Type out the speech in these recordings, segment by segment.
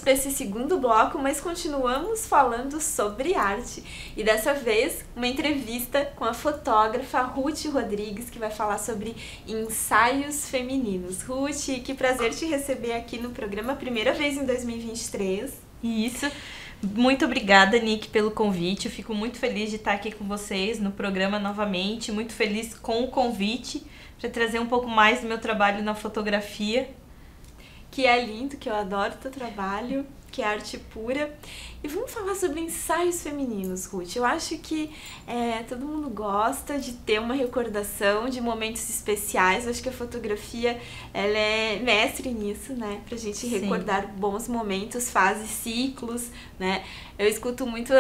para esse segundo bloco, mas continuamos falando sobre arte. E dessa vez, uma entrevista com a fotógrafa Ruth Rodrigues, que vai falar sobre ensaios femininos. Ruth, que prazer te receber aqui no programa, primeira vez em 2023. Isso. Muito obrigada, Nick, pelo convite. Eu fico muito feliz de estar aqui com vocês no programa novamente. Muito feliz com o convite para trazer um pouco mais do meu trabalho na fotografia. Que é lindo, que eu adoro o teu trabalho, que é arte pura. E vamos falar sobre ensaios femininos, Ruth. Eu acho que todo mundo gosta de ter uma recordação de momentos especiais. Eu acho que a fotografia ela é mestre nisso, né? Pra gente recordar bons momentos, fases, ciclos, né? Eu escuto muito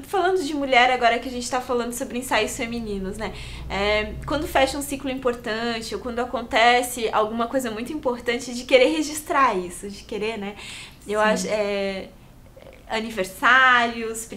falando de mulher, agora que a gente tá falando sobre ensaios femininos, né? Quando fecha um ciclo importante, ou quando acontece alguma coisa muito importante, de querer registrar isso, de querer, né? Eu acho... aniversários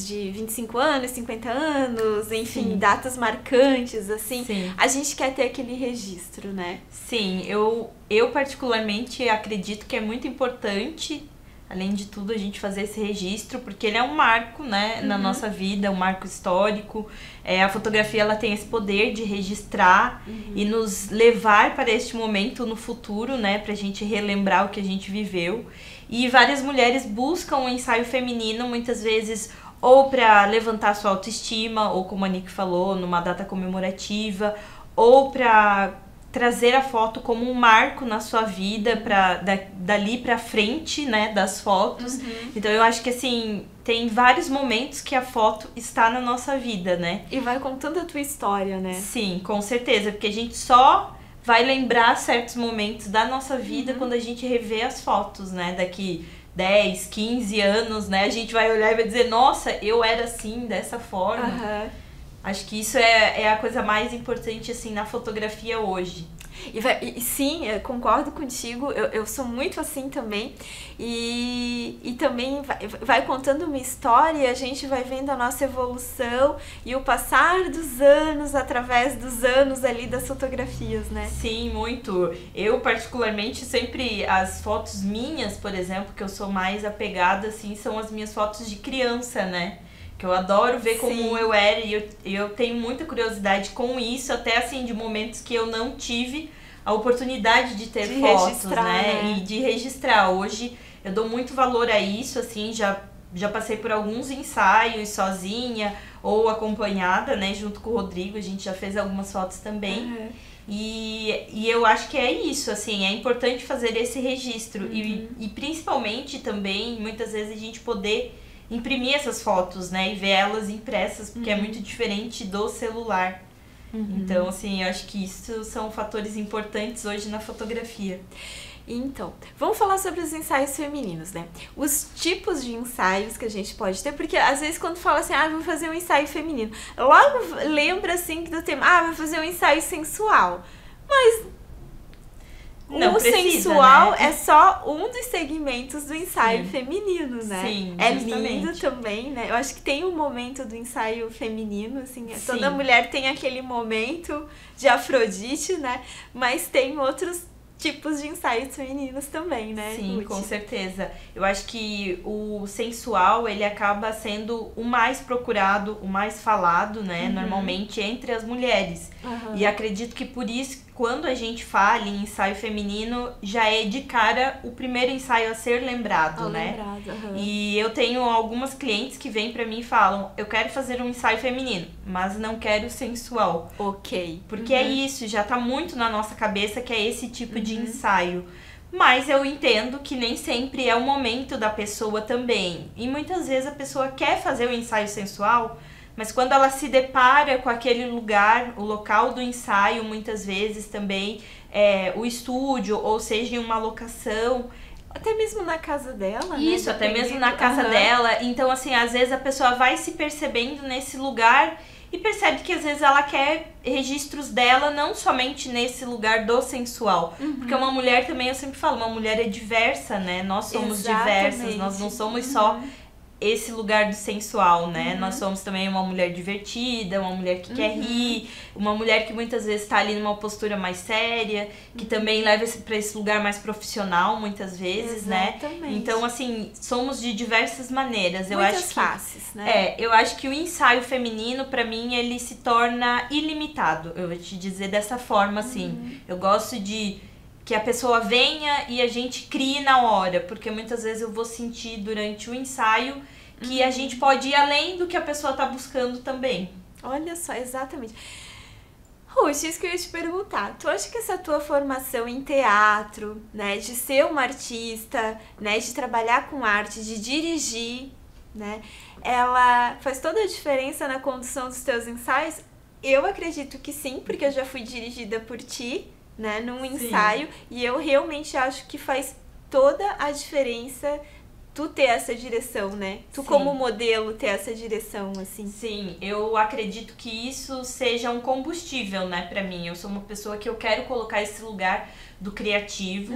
de 25 anos, 50 anos, enfim, datas marcantes, assim. Sim. A gente quer ter aquele registro, né? Sim, eu particularmente acredito que é muito importante, além de tudo, a gente fazer esse registro, porque ele é um marco, né, na nossa vida, um marco histórico. A fotografia, ela tem esse poder de registrar e nos levar para este momento no futuro, né, pra gente relembrar o que a gente viveu. E várias mulheres buscam o ensaio feminino, muitas vezes, ou para levantar sua autoestima, ou como a Nick falou, numa data comemorativa, ou para trazer a foto como um marco na sua vida, dali pra frente, né, das fotos. Então eu acho que, assim, tem vários momentos que a foto está na nossa vida, né? E vai contando a tua história, né? Sim, com certeza, porque a gente só vai lembrar certos momentos da nossa vida quando a gente revê as fotos, né? Daqui 10, 15 anos, né? A gente vai olhar e vai dizer, nossa, eu era assim, dessa forma. Acho que isso é a coisa mais importante, assim, na fotografia hoje. Sim, eu concordo contigo, eu sou muito assim também, e também vai contando uma história e a gente vai vendo a nossa evolução e o passar dos anos através dos anos ali das fotografias, né? Sim, muito. Eu particularmente sempre, as fotos minhas, por exemplo, que eu sou mais apegada, assim, são as minhas fotos de criança, né? Que eu adoro ver como eu era e eu tenho muita curiosidade com isso, até assim, de momentos que eu não tive a oportunidade de ter fotos, né? E de registrar. Hoje eu dou muito valor a isso, assim, já passei por alguns ensaios sozinha ou acompanhada, né? Junto com o Rodrigo, a gente já fez algumas fotos também. E eu acho que é isso, assim, é importante fazer esse registro. E principalmente também, muitas vezes, a gente poder imprimir essas fotos, né, e ver elas impressas, porque é muito diferente do celular. Então, assim, eu acho que isso são fatores importantes hoje na fotografia. Então, vamos falar sobre os ensaios femininos, né? Os tipos de ensaios que a gente pode ter, porque às vezes quando fala assim, vou fazer um ensaio feminino, logo lembra assim do tema, vou fazer um ensaio sensual. Mas não o precisa, sensual, né? é só um dos segmentos do ensaio feminino, né? Sim, é justamente. lindo também, né? Eu acho que tem um momento do ensaio feminino, assim, toda mulher tem aquele momento de Afrodite, né? Mas tem outros tipos de ensaios femininos também, né? Sim, Ruth? com certeza. Eu acho que o sensual, ele acaba sendo o mais procurado, o mais falado, né? Normalmente entre as mulheres. E acredito que por isso, quando a gente fala em ensaio feminino, já é de cara o primeiro ensaio a ser lembrado, né? E eu tenho algumas clientes que vêm pra mim e falam, eu quero fazer um ensaio feminino, mas não quero sensual. Ok. Porque é isso, já tá muito na nossa cabeça que é esse tipo de ensaio. Mas eu entendo que nem sempre é o momento da pessoa também. E muitas vezes a pessoa quer fazer o ensaio sensual, mas quando ela se depara com aquele lugar, o local do ensaio, muitas vezes também, o estúdio, ou seja, em uma locação. Até mesmo na casa dela, isso, né? Até mesmo na casa dela. Então, assim, às vezes a pessoa vai se percebendo nesse lugar e percebe que às vezes ela quer registros dela, não somente nesse lugar do sensual. Porque uma mulher também, eu sempre falo, uma mulher é diversa, né? Nós somos diversas, nós não somos só esse lugar do sensual, né? Nós somos também uma mulher divertida, uma mulher que quer rir, uma mulher que muitas vezes tá ali numa postura mais séria, que também leva pra esse lugar mais profissional, muitas vezes, Exatamente. né? Então, assim, somos de diversas maneiras. Eu Muitas acho que, faces, né? eu acho que o ensaio feminino, pra mim, ele se torna ilimitado. Eu vou te dizer dessa forma, assim. Eu gosto de que a pessoa venha e a gente crie na hora, porque muitas vezes eu vou sentir durante o ensaio que a gente pode ir além do que a pessoa tá buscando também. Olha só, exatamente. Ruth, isso que eu ia te perguntar. Tu acha que essa tua formação em teatro, né, de ser uma artista, né, de trabalhar com arte, de dirigir, né, ela faz toda a diferença na condução dos teus ensaios? Eu acredito que sim, porque eu já fui dirigida por ti, né, num ensaio, e eu realmente acho que faz toda a diferença tu ter essa direção, né? Tu como modelo ter essa direção, assim. Sim, eu acredito que isso seja um combustível, né, pra mim. Eu sou uma pessoa que eu quero colocar esse lugar do criativo.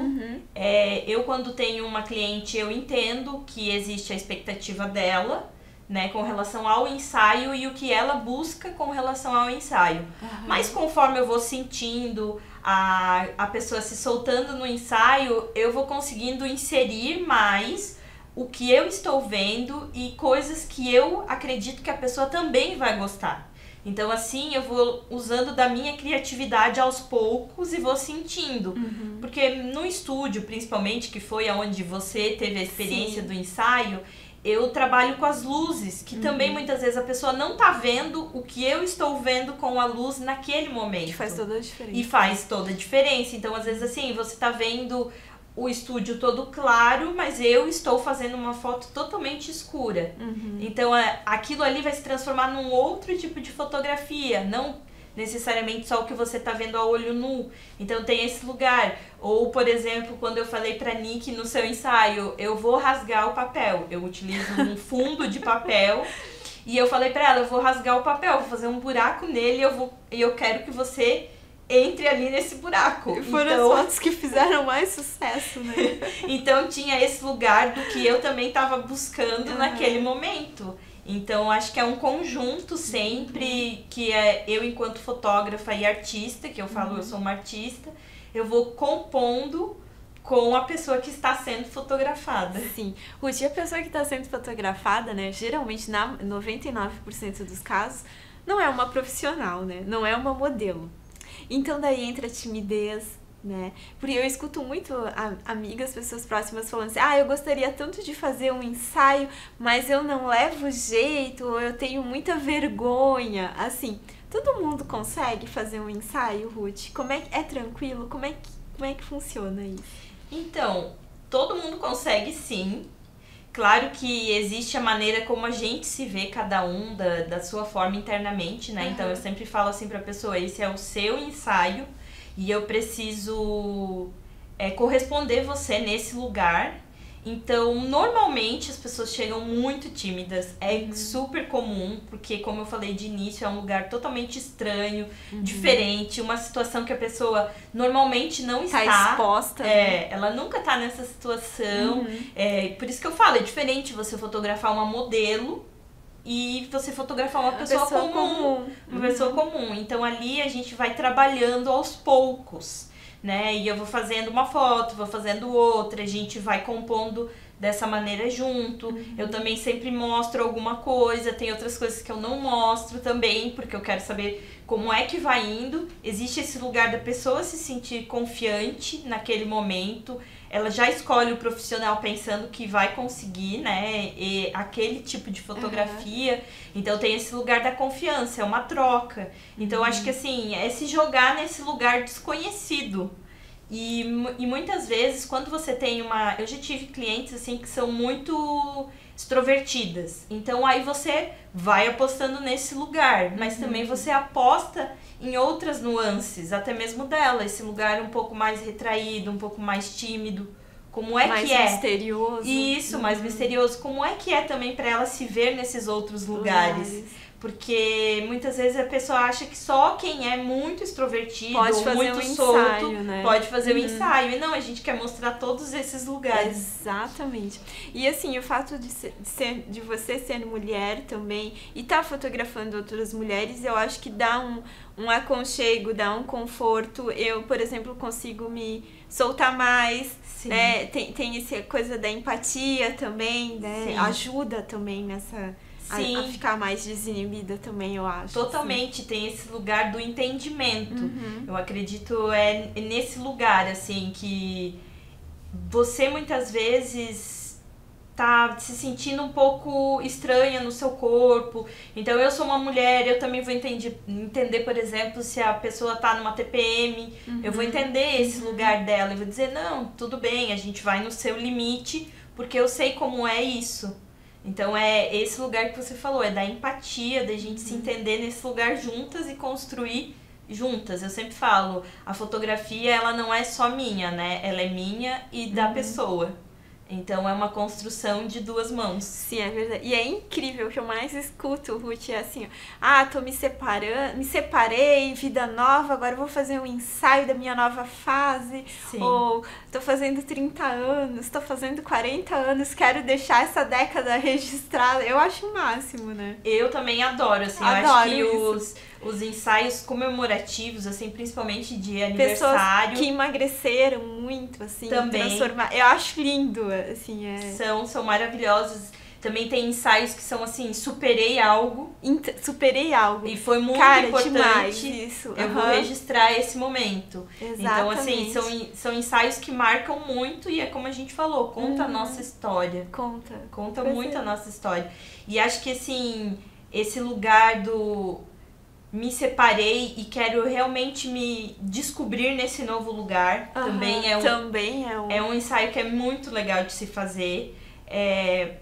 Eu, quando tenho uma cliente, eu entendo que existe a expectativa dela, né, com relação ao ensaio e o que ela busca com relação ao ensaio. Mas conforme eu vou sentindo a pessoa se soltando no ensaio, eu vou conseguindo inserir mais o que eu estou vendo e coisas que eu acredito que a pessoa também vai gostar. Então, assim, eu vou usando da minha criatividade aos poucos e vou sentindo. Porque no estúdio, principalmente, que foi onde você teve a experiência do ensaio, eu trabalho com as luzes, que também muitas vezes a pessoa não tá vendo o que eu estou vendo com a luz naquele momento. Que faz toda a diferença. E faz toda a diferença. Então, às vezes, assim, você tá vendo o estúdio todo claro, mas eu estou fazendo uma foto totalmente escura. Então, aquilo ali vai se transformar num outro tipo de fotografia, não necessariamente só o que você tá vendo a olho nu. Então, tem esse lugar. Ou, por exemplo, quando eu falei pra Nick no seu ensaio, eu vou rasgar o papel. Eu utilizo um fundo de papel e eu falei pra ela, eu vou rasgar o papel, vou fazer um buraco nele e eu quero que você entre ali nesse buraco. E foram as fotos que fizeram mais sucesso, né? Então tinha esse lugar do que eu também estava buscando naquele momento. Então acho que é um conjunto sempre que eu, enquanto fotógrafa e artista, que eu falo, eu sou uma artista, eu vou compondo com a pessoa que está sendo fotografada. Sim. Ruth, a pessoa que está sendo fotografada, né, geralmente, na 99% dos casos, não é uma profissional, né? Não é uma modelo. Então daí entra a timidez, né? Porque eu escuto muito amigas, pessoas próximas falando assim, eu gostaria tanto de fazer um ensaio, mas eu não levo jeito, ou eu tenho muita vergonha. Assim, todo mundo consegue fazer um ensaio, Ruth? Como é tranquilo? Como é que funciona isso? Então, todo mundo consegue sim. Claro que existe a maneira como a gente se vê, cada um da sua forma internamente, né? Então eu sempre falo assim pra pessoa, esse é o seu ensaio e eu preciso corresponder você nesse lugar. Então, normalmente as pessoas chegam muito tímidas, é super comum, porque como eu falei de início, é um lugar totalmente estranho, diferente, uma situação que a pessoa normalmente não está exposta. Ela nunca tá nessa situação, por isso que eu falo, é diferente você fotografar uma modelo e você fotografar uma pessoa comum. Uma pessoa comum. Então ali a gente vai trabalhando aos poucos, né? E eu vou fazendo uma foto, vou fazendo outra, a gente vai compondo dessa maneira junto. Eu também sempre mostro alguma coisa, tem outras coisas que eu não mostro também, porque eu quero saber como é que vai indo. Existe esse lugar da pessoa se sentir confiante naquele momento. Ela já escolhe o profissional pensando que vai conseguir, né, aquele tipo de fotografia. Então tem esse lugar da confiança, é uma troca. Então acho que assim, é se jogar nesse lugar desconhecido. E muitas vezes, quando você tem eu já tive clientes assim que são muito extrovertidas. Então aí você vai apostando nesse lugar, mas também você aposta em outras nuances, até mesmo dela, esse lugar um pouco mais retraído, um pouco mais tímido. Como é mais que é? Mais misterioso. Isso, mais misterioso. Como é que é também para ela se ver nesses outros lugares? Porque muitas vezes a pessoa acha que só quem é muito extrovertido pode ou fazer muito um solto ensaio, né? pode fazer o ensaio. E não, a gente quer mostrar todos esses lugares. Exatamente. E assim, o fato de você ser mulher também e estar fotografando outras mulheres, eu acho que dá um aconchego, dá um conforto. Eu, por exemplo, consigo me soltar mais, né? Tem essa coisa da empatia também, né? Sim. Ajuda também nessa... Sim. A ficar mais desinibida também, eu acho. Totalmente, tem esse lugar do entendimento. Eu acredito nesse lugar, assim, que você muitas vezes tá se sentindo um pouco estranha no seu corpo. Então, eu sou uma mulher, eu também vou entender, por exemplo, se a pessoa tá numa TPM, eu vou entender esse lugar dela e vou dizer, não, tudo bem, a gente vai no seu limite, porque eu sei como é isso. Então é esse lugar que você falou, é da empatia, da gente se entender nesse lugar juntas e construir juntas. Eu sempre falo, a fotografia ela não é só minha, né? Ela é minha e da pessoa. Então é uma construção de duas mãos. Sim, é verdade. E é incrível, o que eu mais escuto, Ruth, é assim, tô me separando, me separei, vida nova, agora eu vou fazer um ensaio da minha nova fase. Sim. Ou tô fazendo 30 anos, tô fazendo 40 anos, quero deixar essa década registrada. Eu acho o máximo, né? Eu também adoro, assim, eu acho que os ensaios comemorativos, assim, principalmente de aniversário. Pessoas que emagreceram muito, assim, também. Eu acho lindo, assim, São maravilhosos. Também tem ensaios que são assim, superei algo. Superei algo. E foi muito importante. Demais isso. Eu vou registrar esse momento. Exatamente. Então, assim, são ensaios que marcam muito e é como a gente falou, conta a nossa história. Conta muito a nossa história. E acho que, assim, esse lugar do me separei e quero realmente me descobrir nesse novo lugar. Também é um ensaio que é muito legal de se fazer.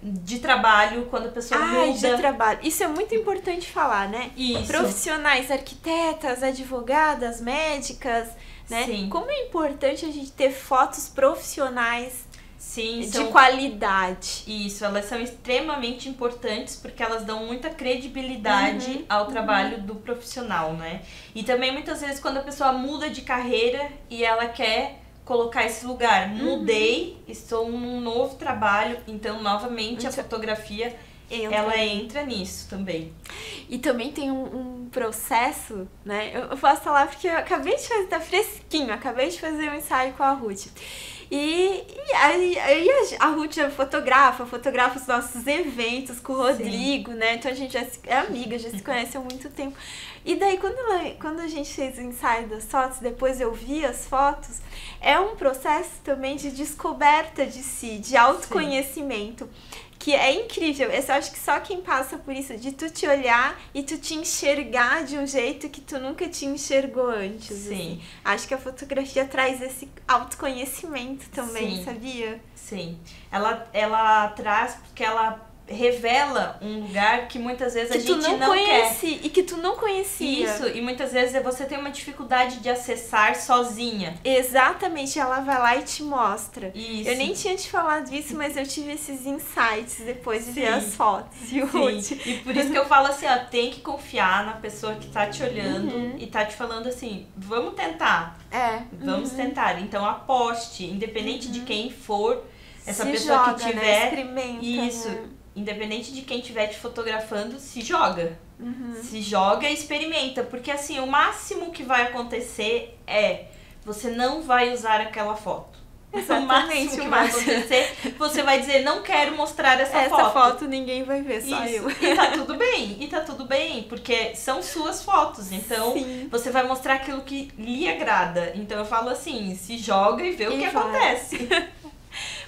De trabalho, quando a pessoa muda. De trabalho. Isso é muito importante falar, né? Isso. Profissionais, arquitetas, advogadas, médicas, né? Sim. Como é importante a gente ter fotos profissionais. Sim, de qualidade. Isso, elas são extremamente importantes porque elas dão muita credibilidade ao trabalho do profissional, né? E também muitas vezes quando a pessoa muda de carreira e ela quer colocar esse lugar, mudei, estou num novo trabalho, então novamente a fotografia ela entra nisso também. E também tem um processo, né? Eu posso falar porque eu acabei de fazer, tá fresquinho, acabei de fazer um ensaio com a Ruth. E aí a Ruth fotografa os nossos eventos com o Rodrigo, né? Então a gente já é amiga, já se conhece há muito tempo. E daí quando a gente fez o ensaio das fotos, depois eu vi as fotos, é um processo também de descoberta de si, de autoconhecimento. Que é incrível, eu acho que só quem passa por isso, de tu te olhar e tu te enxergar de um jeito que tu nunca te enxergou antes. Sim. Assim. Acho que a fotografia traz esse autoconhecimento também, sabia? Sim. Ela traz porque ela revela um lugar que muitas vezes a gente não quer. E que tu não conhecia. Isso, e muitas vezes você tem uma dificuldade de acessar sozinha. Exatamente, ela vai lá e te mostra. Isso. Eu nem tinha te falado isso, mas eu tive esses insights depois de ver as fotos. Sim. E por isso que eu falo assim, tem que confiar na pessoa que tá te olhando e tá te falando assim, vamos tentar. Vamos tentar. Então aposte, independente de quem for, essa pessoa que tiver. Né? Experimenta, isso. Né? Independente de quem estiver te fotografando, se joga. Se joga e experimenta. Porque assim, o máximo que vai acontecer você não vai usar aquela foto. Exatamente, o máximo que vai acontecer, você vai dizer, não quero mostrar essa foto. Essa foto ninguém vai ver, só eu. E tá tudo bem, porque são suas fotos. Então, você vai mostrar aquilo que lhe agrada. Então, eu falo assim, se joga e vê o que acontece.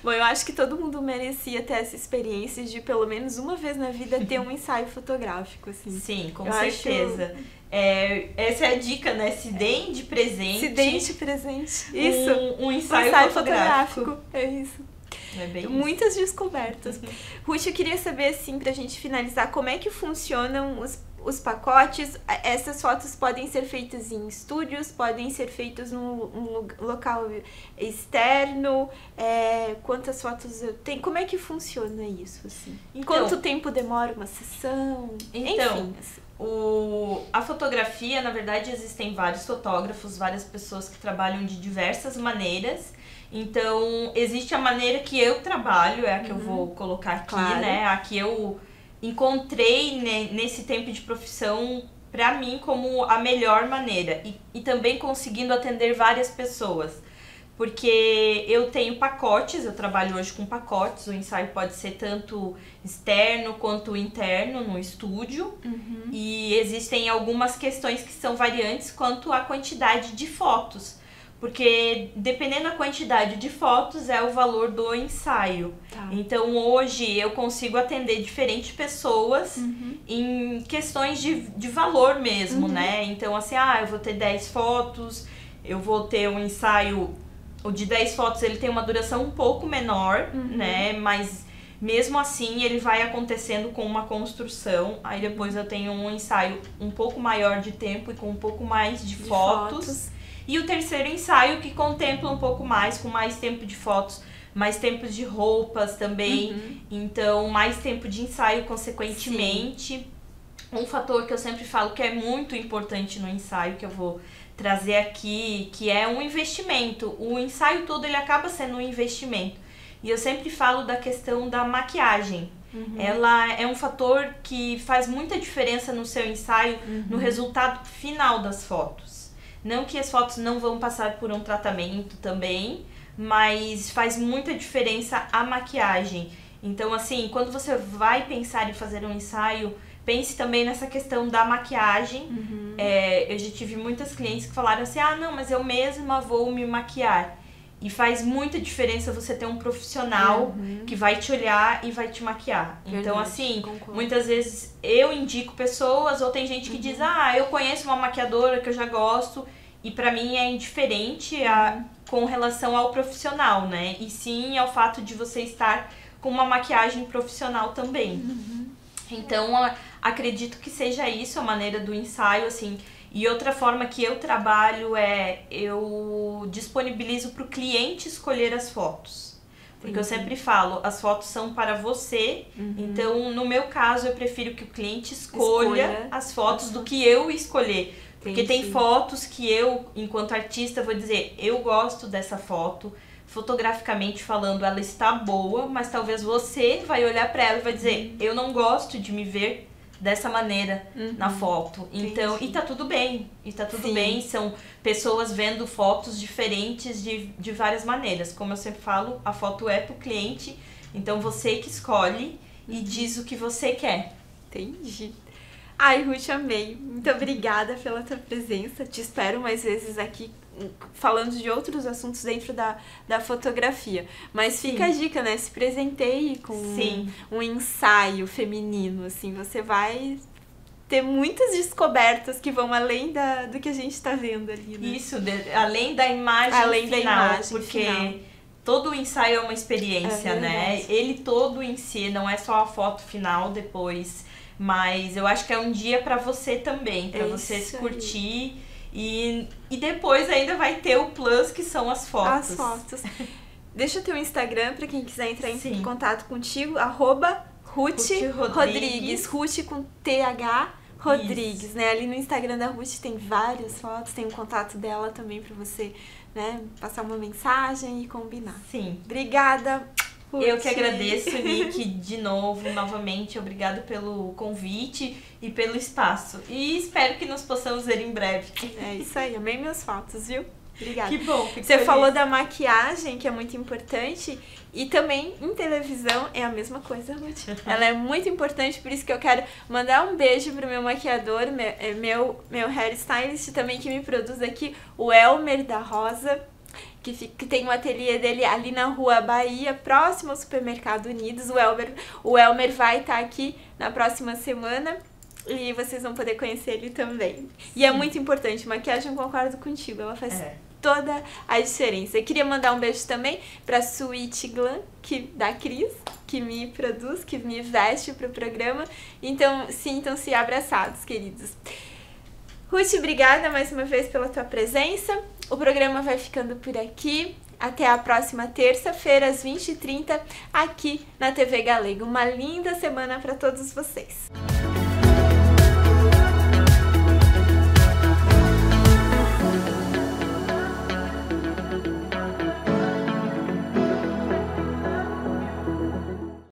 Bom, eu acho que todo mundo merecia ter essa experiência de, pelo menos uma vez na vida, ter um ensaio fotográfico, assim. Sim, com certeza. Essa é a dica, né? Se deem de presente. Se deem de presente. Isso. Um ensaio fotográfico. É isso. É bem Muitas descobertas. Ruth, eu queria saber, assim, pra gente finalizar, como é que funcionam os pacotes, essas fotos podem ser feitas em estúdios, podem ser feitas num local externo, quantas fotos eu tenho, como é que funciona isso, assim? Então, quanto tempo demora uma sessão? Então, enfim, assim. A fotografia, na verdade, existem vários fotógrafos, várias pessoas que trabalham de diversas maneiras. Então, existe a maneira que eu trabalho, é a que eu vou colocar aqui, claro. né? A que eu encontrei nesse tempo de profissão, pra mim, como a melhor maneira. E também conseguindo atender várias pessoas. Porque eu tenho pacotes, eu trabalho hoje com pacotes, o ensaio pode ser tanto externo quanto interno no estúdio. E existem algumas questões que são variantes quanto à quantidade de fotos. Porque dependendo da quantidade de fotos é o valor do ensaio. Tá. Então hoje eu consigo atender diferentes pessoas em questões de valor mesmo, né? Então assim, eu vou ter 10 fotos, eu vou ter um ensaio... O de 10 fotos ele tem uma duração um pouco menor, né? Mas mesmo assim ele vai acontecendo com uma construção. Aí depois eu tenho um ensaio um pouco maior de tempo e com um pouco mais de fotos. E o terceiro ensaio que contempla um pouco mais, com mais tempo de fotos, mais tempo de roupas também. Então mais tempo de ensaio consequentemente. Um fator que eu sempre falo que é muito importante no ensaio, que eu vou trazer aqui, que é um investimento. O ensaio todo ele acaba sendo um investimento. E eu sempre falo da questão da maquiagem. Ela é um fator que faz muita diferença no seu ensaio, no resultado final das fotos. Não que as fotos não vão passar por um tratamento também, mas faz muita diferença a maquiagem. Então, assim, quando você vai pensar em fazer um ensaio, pense também nessa questão da maquiagem. Eu já tive muitas clientes que falaram assim, não, mas eu mesma vou me maquiar. E faz muita diferença você ter um profissional que vai te olhar e vai te maquiar. Verdade, então, assim, concordo. muitas vezes eu indico pessoas, ou tem gente que diz, eu conheço uma maquiadora que eu já gosto, e pra mim é indiferente com relação ao profissional, né? E sim ao fato de você estar com uma maquiagem profissional também. Então, acredito que seja isso a maneira do ensaio, assim. E outra forma que eu trabalho eu disponibilizo para o cliente escolher as fotos. Porque eu sempre falo, as fotos são para você. Então, no meu caso, eu prefiro que o cliente escolha as fotos do que eu escolher. Porque tem fotos que eu, enquanto artista, vou dizer, eu gosto dessa foto. Fotograficamente falando, ela está boa, mas talvez você vai olhar para ela e vai dizer, eu não gosto de me ver dessa maneira na foto. Então, e tá tudo bem. E tá tudo bem, são pessoas vendo fotos diferentes de várias maneiras. Como eu sempre falo, a foto é pro cliente, então você que escolhe e diz o que você quer. Entendi. Ai, Ruth, amei. Muito obrigada pela tua presença. Te espero mais vezes aqui falando de outros assuntos dentro da fotografia. Mas fica a dica, né? Se presenteie com um ensaio feminino, assim. Você vai ter muitas descobertas que vão além do que a gente tá vendo ali, né? Isso, além da imagem final, porque final. Todo o ensaio é uma experiência, né? Ele todo em si, não é só a foto final depois, mas eu acho que é um dia pra você também, pra você se curtir. E depois ainda vai ter o plus, que são as fotos. As fotos. Deixa o teu Instagram pra quem quiser entrar em contato contigo, @Ruth Rodrigues. Ruth com TH Rodrigues, né? Ali no Instagram da Ruth tem várias fotos, tem o contato dela também pra você, né, passar uma mensagem e combinar. Sim. Obrigada, Ruth. Eu que agradeço, Nick, de novo, novamente. Obrigado pelo convite e pelo espaço. E espero que nos possamos ver em breve. É isso aí, amei minhas fotos, viu? Obrigada. Que bom, fico Você feliz. falou da maquiagem, que é muito importante, e também em televisão é a mesma coisa, Ruth. Ela é muito importante, por isso que eu quero mandar um beijo pro meu maquiador, meu hairstylist também, que me produz aqui, o Elmer da Rosa, que tem um ateliê dele ali na Rua Bahia, próximo ao Supermercado Unidos. O Elmer vai estar aqui na próxima semana e vocês vão poder conhecer ele também. E é muito importante, maquiagem, eu concordo contigo, ela faz toda a diferença. Eu queria mandar um beijo também pra Sweet Glam, da Cris, que me produz, que me veste para o programa. Então, sintam-se abraçados, queridos. Ruth, obrigada mais uma vez pela tua presença. O programa vai ficando por aqui. Até a próxima terça-feira, às 20h30, aqui na TV Galega. Uma linda semana para todos vocês.